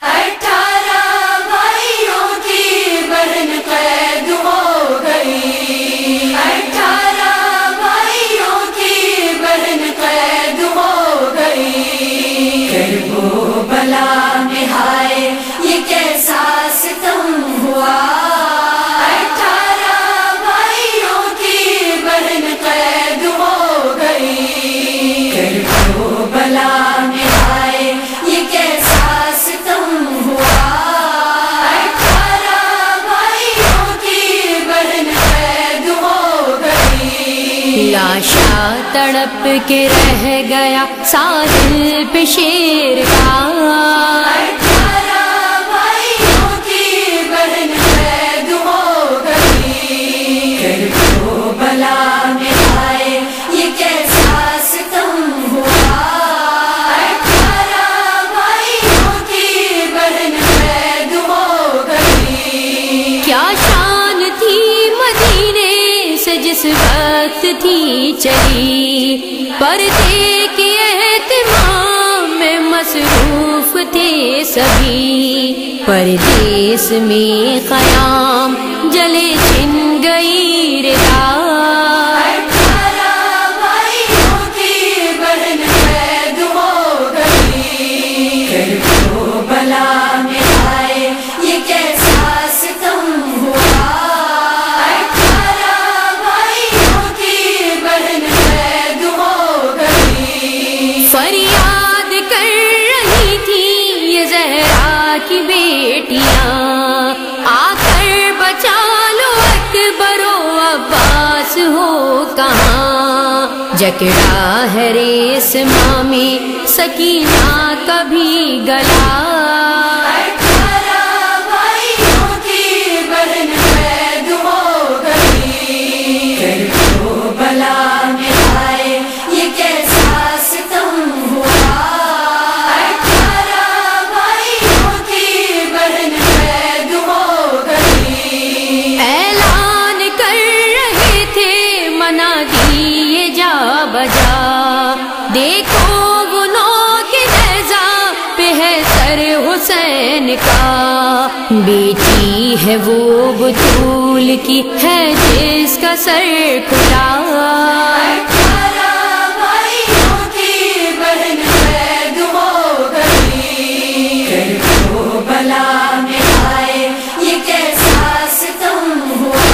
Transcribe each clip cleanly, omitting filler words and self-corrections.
18 بھائیوں کی بہن قید ہو گئی، 18 بھائیوں کی بہن قید ہو گئی، کربلا میں ہائے یہ کیسا ستم ہوا، 18 بھائیوں کی بہن قید ہو گئی، کربلا میں ہائے یہ کیسا ستم ہوا، 18 بھائیوں کی بہن قید ہو گئی، لاشا تڑپ کے رہ گیا ساحل پہ شیر کا، 18 بھائیوں کی بہن قید ہو گئی، کربلا میں ہائے یہ کیسا ستم ہوا، 18 بھائیوں کی بہن قید ہو گئی، کیا شان تھی مدینے سے جس وقت تھی چلی، پردے کے اہتمام میں مصروف تھے سبھی، پردیس میں قیام جلے چھن گئی ردا، 18 بھائیوں کی بہن قید ہو گئی، کربلا میں ہائے یہ کیسا ستم ہوا، 18 بھائیوں کی بہن قید ہو گئی، فریاد کر رہی تھی یہ زہرا کی بیٹیاں، آ کر بچا لو اکبر و عباس ہو کہاں، جکڑا ہے ریس مامی سکینہ کا بھی گلا، 18 بھائیوں کی بہن قید ہو گئی، کربلا میں ہائے یہ کیسا ستم ہوا، 18 بھائیوں کی بہن قید ہو گئی، اعلان کر رہے تھے منادی یہ جا بجا، دیکھو وہ نو کے نیزہ پہ ہے سر حسین کا، بیٹی ہے وہ بطول کی ہے جس کا سر کھلا، 18 بھائیوں کی بہن قید ہو گئی، کربلا میں ہائے یہ کیسا ستم ہوا،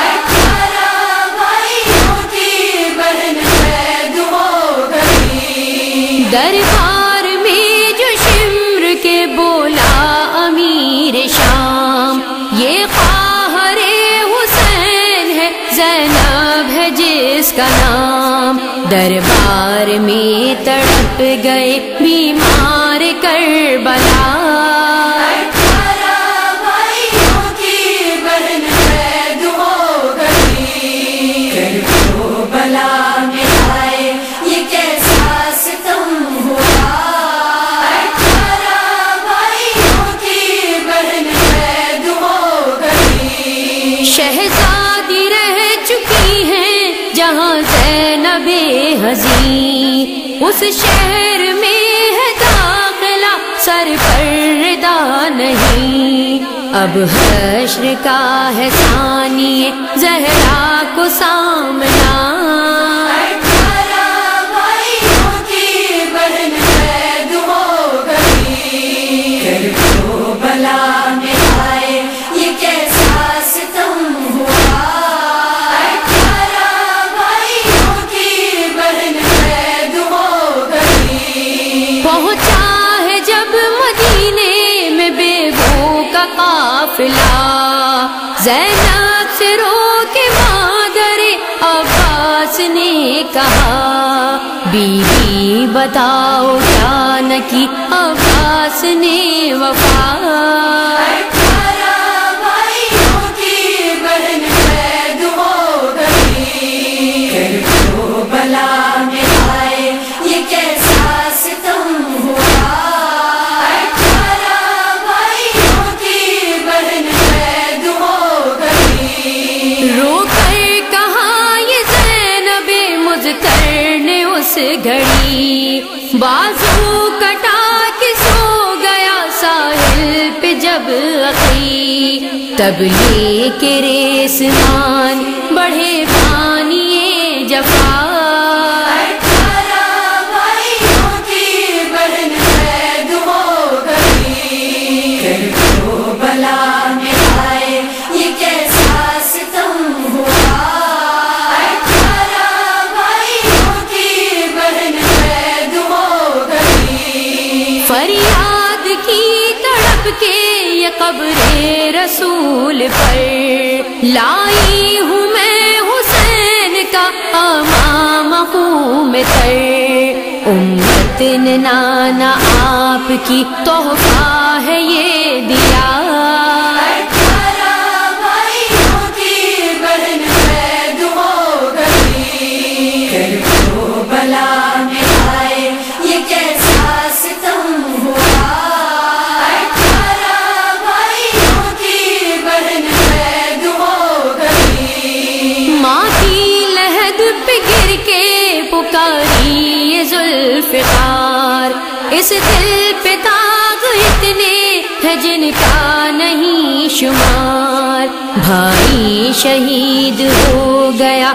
18 بھائیوں کی بہن قید ہو گئی، دربار میں جو شمر کے بولا امیر شام، یہ قاہر حسین ہے زینب ہے جس کا نام، دربار میں تڑپ گئے بیمار کربلا، 18 بھائیوں کی بہن قید ہو گئی، کربلا میں ہائے یہ کیسا ستم ہوا، 18 بھائیوں کی بہن قید ہو گئی، شہزادی رہ چکی ہیں جہاں زینب حزین، اس شہر میں ہے داخلہ سر پر ردا نہیں، اب حشر کا ہے ثانی زہرا کو سامنا، 18 بھائیوں کی بہن قید ہو گئی، کربلا میں ہائے یہ کیسا ستم ہوا، 18 بھائیوں کی بہن قید ہو گئی، پہنچا ہے جب مدینے میں بیووں کا قافلہ، زینب سے رو کے مادر عباس نے کہا، بیوی بتاؤ کیا نہ کی عباس نے وفا، 18 بھائیوں کی بہن قید ہو گئی، کربلا میں ہائے یہ کیسا ستم ہوا، 18 بھائیوں کی بہن قید ہو گئی، رو کر کہا یہ زینب مضطر نے اس گھڑی، بازو کٹا کے سو گیا اب عقی، تب لے کے ریسمان بڑھے پانی جفا۔ فریاد کی تڑپ کے یہ قبر رسول پر لائی ہوں میں حسین کا امام خون تر، امت نے نانا آپ کی تحفہ ہے یہ دیا۔ پکاری ذوالفقار، اس دل پہ داغ اتنے ہیں جن کا نہیں شمار، بھائی شہید ہو گیا